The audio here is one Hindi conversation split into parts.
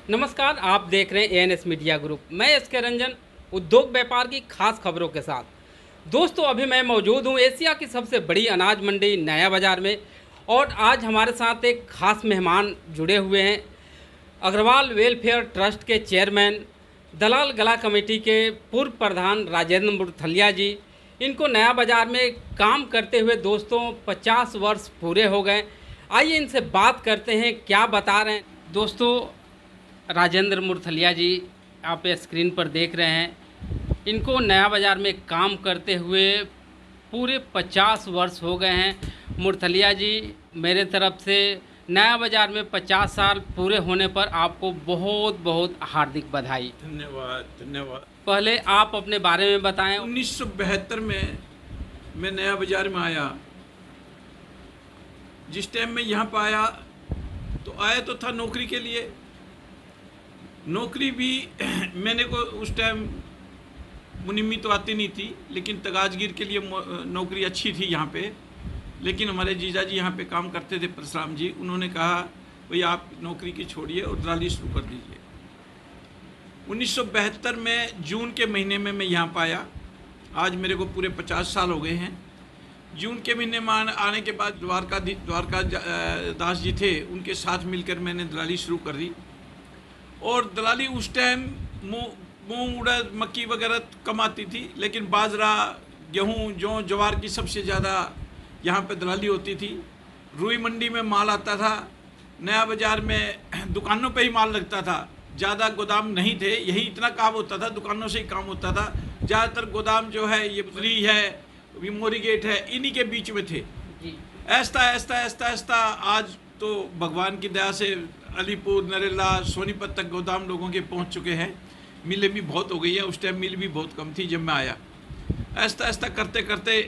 नमस्कार, आप देख रहे हैं एएनएस मीडिया ग्रुप। मैं एसके रंजन, उद्योग व्यापार की खास खबरों के साथ। दोस्तों, अभी मैं मौजूद हूं एशिया की सबसे बड़ी अनाज मंडी नया बाज़ार में, और आज हमारे साथ एक खास मेहमान जुड़े हुए हैं। अग्रवाल वेलफेयर ट्रस्ट के चेयरमैन, दलाल गला कमेटी के पूर्व प्रधान राजेंद्र मुरथलिया जी। इनको नया बाज़ार में काम करते हुए दोस्तों 50 वर्ष पूरे हो गए। आइए इनसे बात करते हैं, क्या बता रहे हैं। दोस्तों, राजेंद्र मुरथलिया जी आप स्क्रीन पर देख रहे हैं, इनको नया बाज़ार में काम करते हुए पूरे 50 वर्ष हो गए हैं। मुरथलिया जी, मेरे तरफ से नया बाज़ार में 50 साल पूरे होने पर आपको बहुत बहुत हार्दिक बधाई। धन्यवाद धन्यवाद। पहले आप अपने बारे में बताएं। 1972 में मैं नया बाज़ार में आया। जिस टाइम मैं यहाँ पर आया तो था नौकरी के लिए। नौकरी भी मैंने को उस टाइम मुनिम्मी तो आती नहीं थी, लेकिन तगाजगिर के लिए नौकरी अच्छी थी यहाँ पे। लेकिन हमारे जीजा जी यहाँ पे काम करते थे, परशुराम जी। उन्होंने कहा भाई आप नौकरी की छोड़िए और दलाली शुरू कर दीजिए। 1972 में जून के महीने में मैं यहाँ पर आया। आज मेरे को पूरे 50 साल हो गए हैं। जून के महीने में आने के बाद द्वारका दास जी थे, उनके साथ मिलकर मैंने दलाली शुरू कर दी। और दलाली उस टाइम मूंग उड़द मक्की वगैरह कम आती थी, लेकिन बाजरा गेहूं जौ ज्वार की सबसे ज़्यादा यहाँ पे दलाली होती थी। रुई मंडी में माल आता था, नया बाज़ार में दुकानों पे ही माल लगता था। ज़्यादा गोदाम नहीं थे, यही इतना काम होता था, दुकानों से ही काम होता था। ज़्यादातर गोदाम जो है ये पुतली है, मोरी गेट है, इन्हीं के बीच में थे। ऐसा आज तो भगवान की दया से अलीपुर, नरेला, सोनीपत तक गोदाम लोगों के पहुंच चुके हैं। मिलें भी बहुत हो गई है। उस टाइम मिल भी बहुत कम थी जब मैं आया। ऐसा करते करते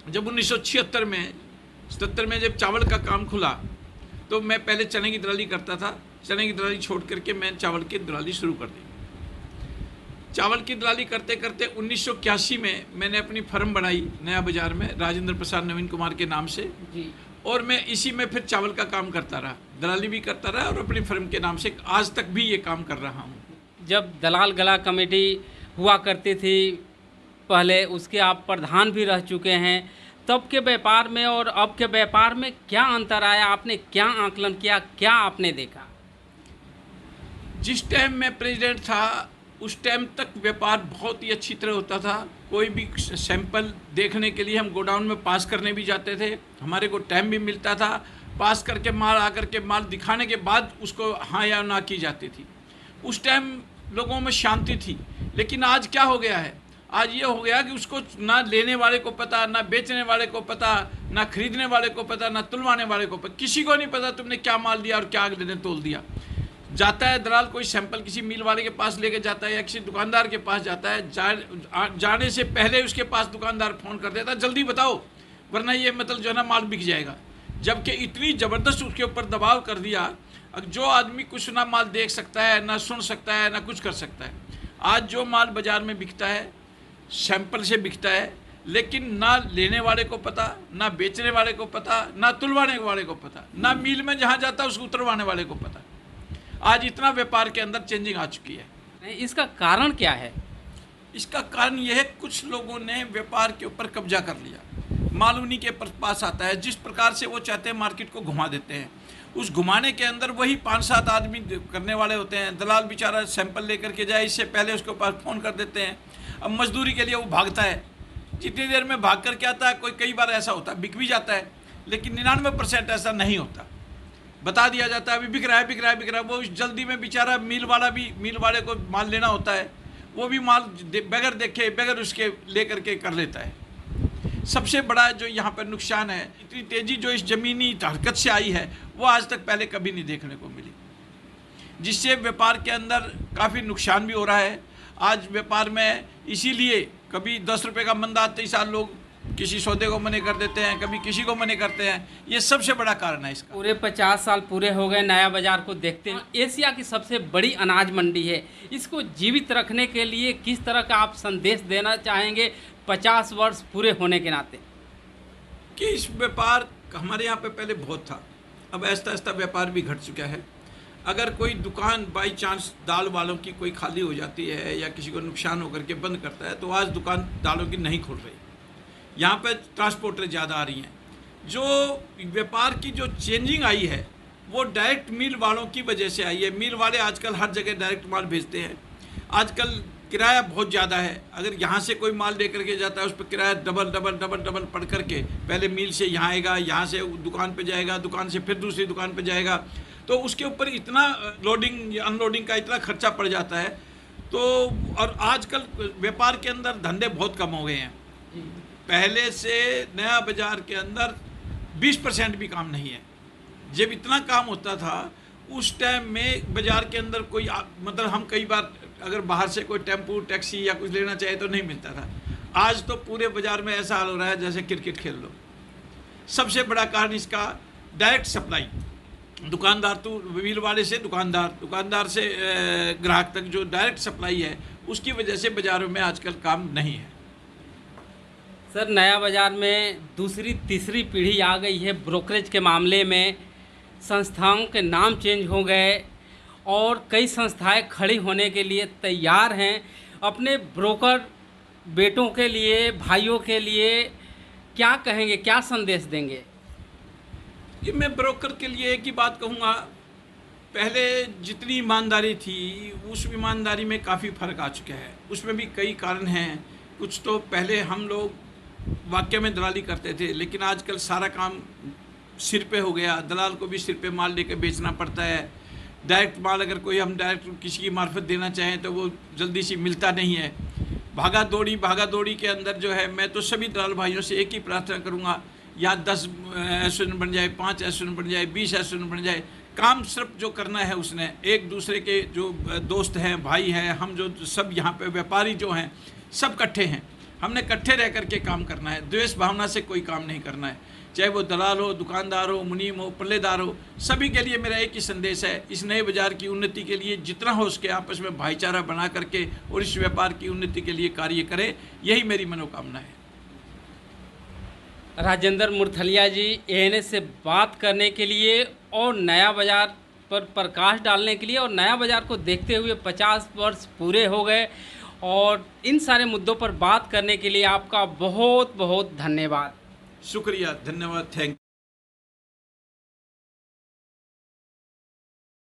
जब 1976 में 77 में जब चावल का काम खुला, तो मैं पहले चने की दलाली करता था। चने की दलाली छोड़ करके मैं चावल की दलाली शुरू कर दी। चावल की दलाली करते करते 1981 में मैंने अपनी फर्म बनाई नया बाज़ार में, राजेंद्र प्रसाद नवीन कुमार के नाम से जी। और मैं इसी में फिर चावल का काम करता रहा, दलाली भी करता रहा और अपनी फर्म के नाम से आज तक भी ये काम कर रहा हूँ। जब दलाल गला कमेटी हुआ करती थी पहले, उसके आप प्रधान भी रह चुके हैं। तब के व्यापार में और अब के व्यापार में क्या अंतर आया? आपने क्या आकलन किया, क्या आपने देखा? जिस टाइम मैं प्रेसिडेंट था उस टाइम तक व्यापार बहुत ही अच्छी तरह होता था। कोई भी सैंपल देखने के लिए हम गोडाउन में पास करने भी जाते थे, हमारे को टाइम भी मिलता था। पास करके माल आकर के माल दिखाने के बाद उसको हाँ या ना की जाती थी। उस टाइम लोगों में शांति थी। लेकिन आज क्या हो गया है? आज ये हो गया कि उसको ना लेने वाले को पता, ना बेचने वाले को पता, ना खरीदने वाले को पता, ना तुलवाने वाले को पता। किसी को नहीं पता तुमने क्या माल दिया और क्या अगले ने तोल दिया। जाता है दलाल, कोई सैंपल किसी मिल वाले के पास लेके जाता है या किसी दुकानदार के पास जाता है। जाने से पहले उसके पास दुकानदार फ़ोन कर देता है, जल्दी बताओ वरना ये मतलब जो है ना माल बिक जाएगा। जबकि इतनी ज़बरदस्त उसके ऊपर दबाव कर दिया, जो आदमी कुछ ना माल देख सकता है, ना सुन सकता है, ना कुछ कर सकता है। आज जो माल बाज़ार में बिकता है सैंपल से बिकता है, लेकिन ना लेने वाले को पता, ना बेचने वाले को पता, ना तुलवाने वाले को पता, ना मिल में जहाँ जाता है उसको उतरवाने वाले को पता। आज इतना व्यापार के अंदर चेंजिंग आ चुकी है। इसका कारण क्या है? इसका कारण यह है कुछ लोगों ने व्यापार के ऊपर कब्जा कर लिया। माल उन्हीं के पास आता है, जिस प्रकार से वो चाहते हैं मार्केट को घुमा देते हैं। उस घुमाने के अंदर वही 5-7 आदमी करने वाले होते हैं। दलाल बेचारा सैंपल लेकर के जाए, इससे पहले उसके पास फ़ोन कर देते हैं। अब मजदूरी के लिए वो भागता है, जितनी देर में भाग करके आता है। कई बार ऐसा होता है बिक भी जाता है, लेकिन 99% ऐसा नहीं होता। बता दिया जाता है अभी बिक रहा है। वो जल्दी में बेचारा मिल वाले को माल लेना होता है, वो भी माल बगैर देखे बगैर उसके लेकर के कर लेता है। सबसे बड़ा जो यहाँ पर नुकसान है, इतनी तेज़ी जो इस ज़मीनी हरकत से आई है वो आज तक पहले कभी नहीं देखने को मिली, जिससे व्यापार के अंदर काफ़ी नुकसान भी हो रहा है। आज व्यापार में इसीलिए कभी 10 रुपये का मंदा आते ही साल लोग किसी सौदे को मने कर देते हैं, कभी किसी को मने करते हैं। ये सबसे बड़ा कारण है इसका। पूरे 50 साल पूरे हो गए नया बाज़ार को देखते हैं। एशिया की सबसे बड़ी अनाज मंडी है, इसको जीवित रखने के लिए किस तरह का आप संदेश देना चाहेंगे 50 वर्ष पूरे होने के नाते? कि इस व्यापार हमारे यहाँ पे पहले बहुत था, अब ऐसा व्यापार भी घट चुका है। अगर कोई दुकान बाई चांस दाल वालों की कोई खाली हो जाती है या किसी को नुकसान होकर के बंद करता है, तो आज दुकान दालों की नहीं खुल रही। यहाँ पर ट्रांसपोर्टर ज़्यादा आ रही हैं। जो व्यापार की जो चेंजिंग आई है वो डायरेक्ट मिल वालों की वजह से आई है। मिल वाले आजकल हर जगह डायरेक्ट माल भेजते हैं। आजकल किराया बहुत ज़्यादा है। अगर यहाँ से कोई माल लेकर के जाता है उस पर किराया डबल डबल डबल डबल पड़ करके पहले मिल से यहाँ आएगा, यहाँ से दुकान पे जाएगा, दुकान से फिर दूसरी दुकान पे जाएगा, तो उसके ऊपर इतना लोडिंग या अनलोडिंग का इतना खर्चा पड़ जाता है। तो और आजकल व्यापार के अंदर धंधे बहुत कम हो गए हैं। पहले से नया बाज़ार के अंदर 20% भी काम नहीं है। जब इतना काम होता था उस टाइम में बाज़ार के अंदर कोई मतलब हम कई बार अगर बाहर से कोई टेम्पू टैक्सी या कुछ लेना चाहे तो नहीं मिलता था। आज तो पूरे बाज़ार में ऐसा हाल हो रहा है जैसे क्रिकेट खेल लो। सबसे बड़ा कारण इसका डायरेक्ट सप्लाई, दुकानदार तो मिल वाले से दुकानदार से ग्राहक तक जो डायरेक्ट सप्लाई है उसकी वजह से बाज़ारों में आजकल काम नहीं है। सर, नया बाज़ार में दूसरी तीसरी पीढ़ी आ गई है। ब्रोकरेज के मामले में संस्थाओं के नाम चेंज हो गए और कई संस्थाएं खड़ी होने के लिए तैयार हैं। अपने ब्रोकर बेटों के लिए, भाइयों के लिए क्या कहेंगे, क्या संदेश देंगे? कि मैं ब्रोकर के लिए एक ही बात कहूँगा, पहले जितनी ईमानदारी थी उस ईमानदारी में काफ़ी फ़र्क आ चुका है। उसमें भी कई कारण हैं। कुछ तो पहले हम लोग वाकई में दलाली करते थे, लेकिन आजकल सारा काम सिर पे हो गया। दलाल को भी सिर पे माल लेकर बेचना पड़ता है। डायरेक्ट माल अगर कोई हम डायरेक्ट किसी की मार्फत देना चाहें तो वो जल्दी से मिलता नहीं है। भागा दौड़ी के अंदर जो है, मैं तो सभी दलाल भाइयों से एक ही प्रार्थना करूँगा, या 10 एसोसिएशन बन जाए, 5 एसोसिएशन बन जाए, 20 एसोसिएशन बन जाए। काम सिर्फ जो करना है उसने एक दूसरे के जो दोस्त हैं, भाई हैं, हम जो सब यहाँ पे व्यापारी जो हैं सब इकट्ठे हैं। हमने इकट्ठे रह करके काम करना है। द्वेष भावना से कोई काम नहीं करना है। चाहे वो दलाल हो, दुकानदार हो, मुनीम हो, पल्लेदार हो, सभी के लिए मेरा एक ही संदेश है, इस नए बाज़ार की उन्नति के लिए जितना हो उसके आपस में भाईचारा बना करके और इस व्यापार की उन्नति के लिए कार्य करें। यही मेरी मनोकामना है। राजेंद्र मुरथलिया जी, एएनएस से बात करने के लिए और नया बाज़ार पर प्रकाश डालने के लिए, और नया बाज़ार को देखते हुए 50 वर्ष पूरे हो गए, और इन सारे मुद्दों पर बात करने के लिए आपका बहुत बहुत धन्यवाद। शुक्रिया, धन्यवाद, थैंक